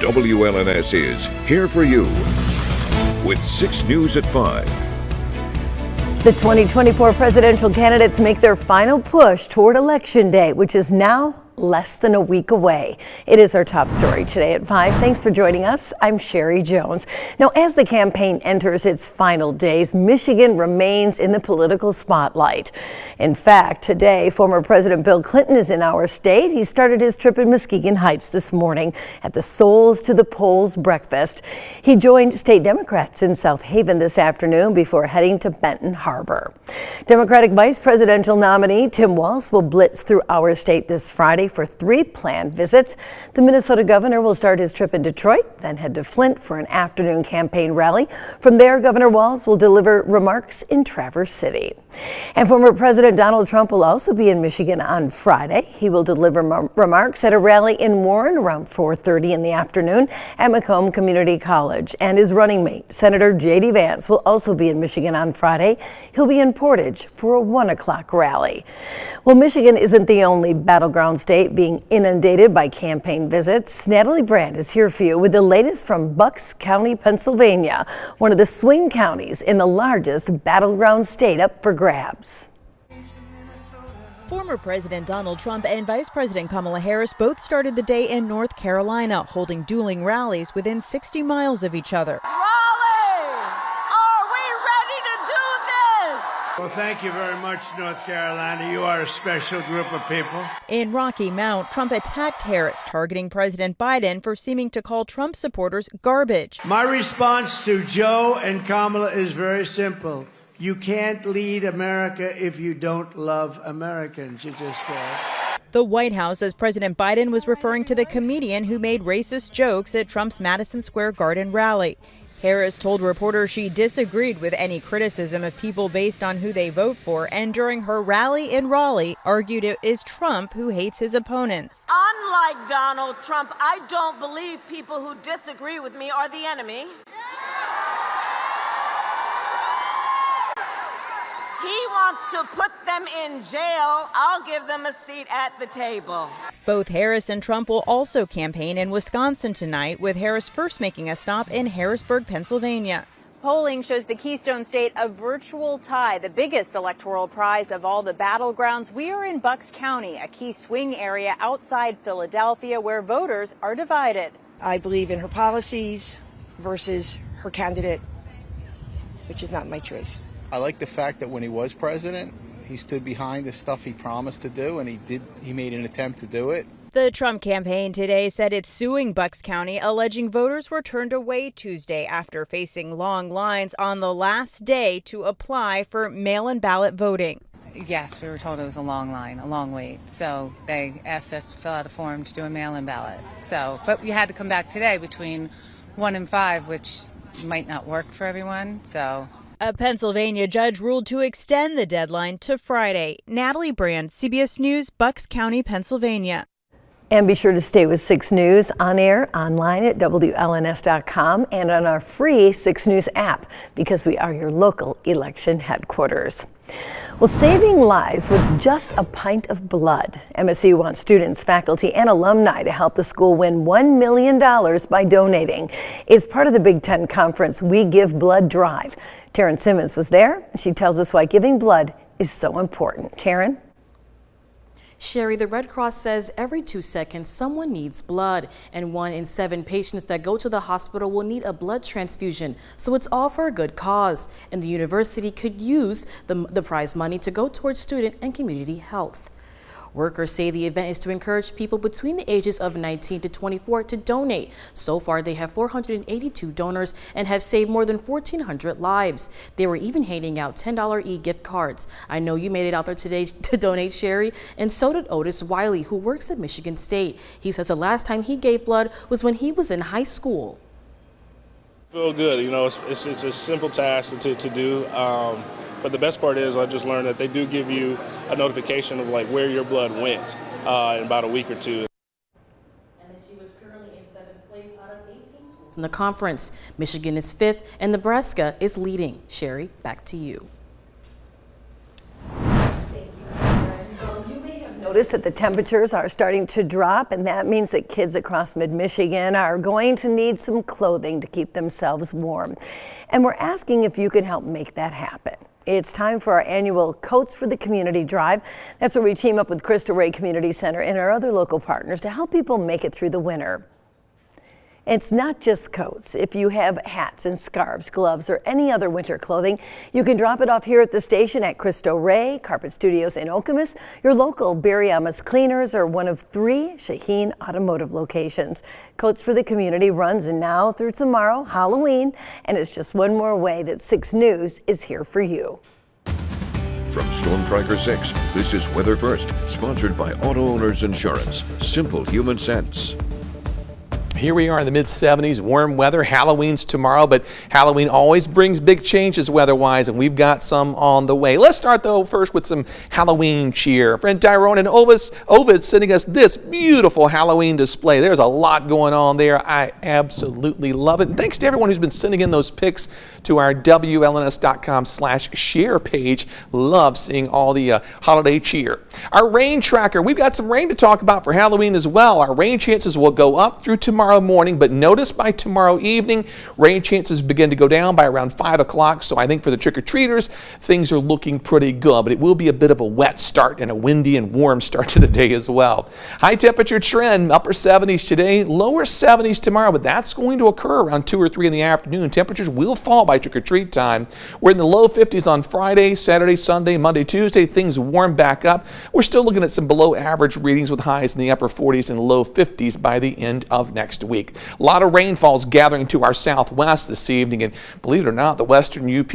WLNS is here for you with 6 News at 5. The 2024 presidential candidates make their final push toward Election Day, which is now less than a week away. It is our top story today at 5. Thanks for joining us. I'm Sherry Jones. Now, as the campaign enters its final days, Michigan remains in the political spotlight. In fact, today, former President Bill Clinton is in our state. He started his trip in Muskegon Heights this morning at the Souls to the Polls breakfast. He joined state Democrats in South Haven this afternoon before heading to Benton Harbor. Democratic Vice Presidential nominee Tim Walz will blitz through our state this Friday for 3 planned visits. The Minnesota governor will start his trip in Detroit, then head to Flint for an afternoon campaign rally. From there, Governor Walz will deliver remarks in Traverse City. And former President Donald Trump will also be in Michigan on Friday. He will deliver remarks at a rally in Warren around 4:30 in the afternoon at Macomb Community College. And his running mate, Senator J.D. Vance, will also be in Michigan on Friday. He'll be in Portage for a 1 o'clock rally. Well, Michigan isn't the only battleground state being inundated by campaign visits. Natalie Brand is here for you with the latest from Bucks County, Pennsylvania, one of the swing counties in the largest battleground state up for grabs. Former President Donald Trump and Vice President Kamala Harris both started the day in North Carolina, holding dueling rallies within 60 miles of each other. Well, thank you very much, North Carolina. You are a special group of people. In Rocky Mount, Trump attacked Harris, targeting President Biden for seeming to call Trump supporters garbage. My response to Joe and Kamala is very simple. You can't lead America if you don't love Americans. You just can't. The White House says President Biden was referring to the comedian who made racist jokes at Trump's Madison Square Garden rally. Harris told reporters she disagreed with any criticism of people based on who they vote for, and during her rally in Raleigh, argued it is Trump who hates his opponents. Unlike Donald Trump, I don't believe people who disagree with me are the enemy. He wants to put them in jail. I'll give them a seat at the table. Both Harris and Trump will also campaign in Wisconsin tonight, with Harris first making a stop in Harrisburg, Pennsylvania. Polling shows the Keystone State a virtual tie, the biggest electoral prize of all the battlegrounds. We are in Bucks County, a key swing area outside Philadelphia, where voters are divided. I believe in her policies versus her candidate, which is not my choice. I like the fact that when he was president, he stood behind the stuff he promised to do, and he made an attempt to do it. The Trump campaign today said it's suing Bucks County, alleging voters were turned away Tuesday after facing long lines on the last day to apply for mail-in ballot voting. Yes, we were told it was a long line, a long wait. So they asked us to fill out a form to do a mail-in ballot. But we had to come back today between 1 and 5, which might not work for everyone. A Pennsylvania judge ruled to extend the deadline to Friday. Natalie Brand, CBS News, Bucks County, Pennsylvania. And be sure to stay with 6 News on air, online at WLNS.com, and on our free 6 News app, because we are your local election headquarters. Well, saving lives with just a pint of blood. MSU wants students, faculty, and alumni to help the school win $1 million by donating. It's part of the Big Ten Conference We Give Blood Drive. Taryn Simmons was there. She tells us why giving blood is so important. Taryn? Sherry, the Red Cross says every 2 seconds someone needs blood, and 1 in 7 patients that go to the hospital will need a blood transfusion. So it's all for a good cause, and the university could use the prize money to go towards student and community health. Workers say the event is to encourage people between the ages of 19 to 24 to donate. So far, they have 482 donors and have saved more than 1,400 lives. They were even handing out $10 e-gift cards. I know you made it out there today to donate, Sherry, and so did Otis Wiley, who works at Michigan State. He says the last time he gave blood was when he was in high school. Feel good. You know, it's a simple task to do. But the best part is I just learned that they do give you a notification of like where your blood went in about a week or two. MSU is currently in 7th place out of 18 schools in the conference. Michigan is 5th and Nebraska is leading. Sherry, back to you. Thank you, Karen. You may have Notice that the temperatures are starting to drop, and that means that kids across mid-Michigan are going to need some clothing to keep themselves warm. And we're asking if you can help make that happen. It's time for our annual Coats for the Community Drive. That's where we team up with Cristo Rey Community Center and our other local partners to help people make it through the winter. It's not just coats. If you have hats and scarves, gloves, or any other winter clothing, you can drop it off here at the station at Cristo Rey, Carpet Studios in Okemos, your local Barry Amos Cleaners, or one of 3 Shaheen Automotive locations. Coats for the Community runs now through tomorrow, Halloween, and it's just one more way that 6 News is here for you. From Storm Tracker 6, this is Weather First, sponsored by Auto Owners Insurance. Simple human sense. Here we are in the mid-70s, warm weather. Halloween's tomorrow, but Halloween always brings big changes weather-wise, and we've got some on the way. Let's start, though, first with some Halloween cheer. Friend Tyrone and Ovid sending us this beautiful Halloween display. There's a lot going on there. I absolutely love it. And thanks to everyone who's been sending in those pics to our WLNS.com/share page. Love seeing all the holiday cheer. Our rain tracker. We've got some rain to talk about for Halloween as well. Our rain chances will go up through tomorrow morning, but notice by tomorrow evening, rain chances begin to go down by around 5 o'clock. So I think for the trick-or-treaters, things are looking pretty good, but it will be a bit of a wet start and a windy and warm start to the day as well. High temperature trend, upper 70s today, lower 70s tomorrow, but that's going to occur around 2 or 3 in the afternoon. Temperatures will fall by trick-or-treat time. We're in the low 50s on Friday, Saturday, Sunday, Monday, Tuesday. Things warm back up. We're still looking at some below average readings with highs in the upper 40s and low 50s by the end of next week. A lot of rainfalls gathering to our southwest this evening, and believe it or not, the western UP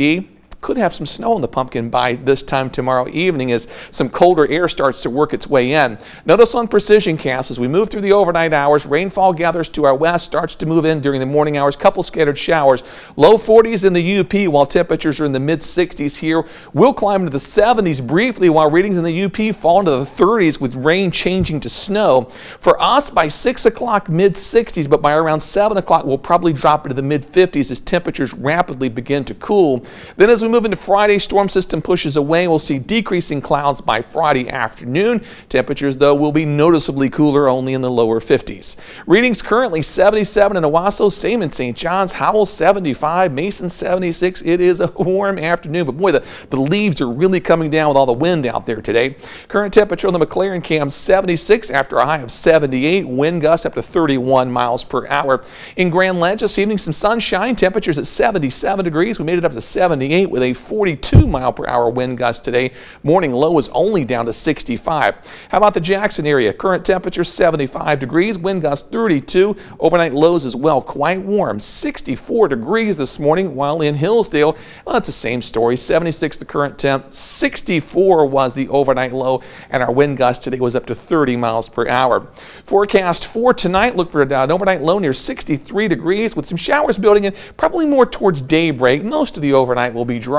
could have some snow on the pumpkin by this time tomorrow evening as some colder air starts to work its way in. Notice on Precision Cast as we move through the overnight hours, rainfall gathers to our west, starts to move in during the morning hours, couple scattered showers. Low 40s in the UP while temperatures are in the mid 60s here. We'll climb into the 70s briefly while readings in the UP fall into the 30s with rain changing to snow. For us by 6 o'clock mid 60s, but by around 7 o'clock we'll probably drop into the mid 50s as temperatures rapidly begin to cool. Then as we move into Friday, storm system pushes away. We'll see decreasing clouds by Friday afternoon. Temperatures, though, will be noticeably cooler, only in the lower 50s. Readings currently 77 in Owasso, same in St. John's, Howell 75, Mason 76. It is a warm afternoon, but boy, the leaves are really coming down with all the wind out there today. Current temperature on the McLaren Cam 76 after a high of 78. Wind gusts up to 31 miles per hour. In Grand Ledge this evening, some sunshine. Temperatures at 77 degrees. We made it up to 78 with a 42 mile per hour wind gust today. Morning low is only down to 65. How about the Jackson area? Current temperature 75 degrees, wind gust 32. Overnight lows as well, quite warm, 64 degrees this morning, while in Hillsdale, well, it's the same story. 76 the current temp, 64 was the overnight low, and our wind gust today was up to 30 miles per hour. Forecast for tonight, look for an overnight low near 63 degrees with some showers building in, probably more towards daybreak. Most of the overnight will be dry.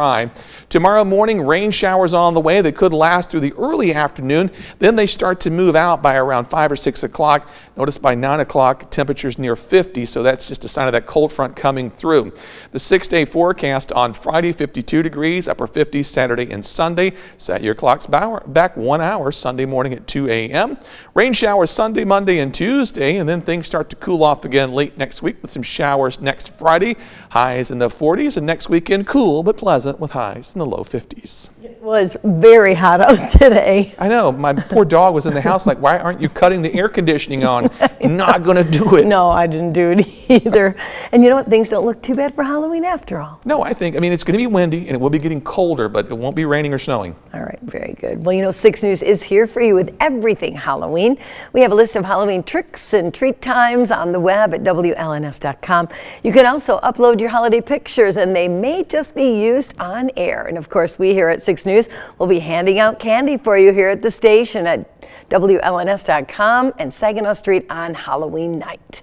Tomorrow morning, rain showers on the way. They could last through the early afternoon. Then they start to move out by around 5 or 6 o'clock. Notice by 9 o'clock, temperatures near 50, so that's just a sign of that cold front coming through. The 6-day forecast on Friday, 52 degrees, upper 50s Saturday and Sunday. Set your clocks back 1 hour Sunday morning at 2 a.m. Rain showers Sunday, Monday, and Tuesday, and then things start to cool off again late next week with some showers next Friday. Highs in the 40s, and next weekend cool but pleasant with highs in the low 50s. It was very hot out today. I know. My poor dog was in the house like, why aren't you cutting the air conditioning on? Not going to do it. No, I didn't do it either. And you know what? Things don't look too bad for Halloween after all. No, I mean, it's going to be windy and it will be getting colder, but it won't be raining or snowing. All right, very good. Well, you know, 6 News is here for you with everything Halloween. We have a list of Halloween tricks and treat times on the web at WLNS.com. You can also upload your holiday pictures, and they may just be used on air. And of course, we here at 6 News will be handing out candy for you here at the station at WLNS.com and Saginaw Street on Halloween night.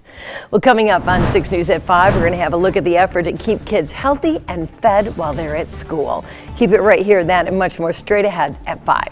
Well, coming up on 6 News at 5, we're going to have a look at the effort to keep kids healthy and fed while they're at school. Keep it right here, that and much more straight ahead at 5.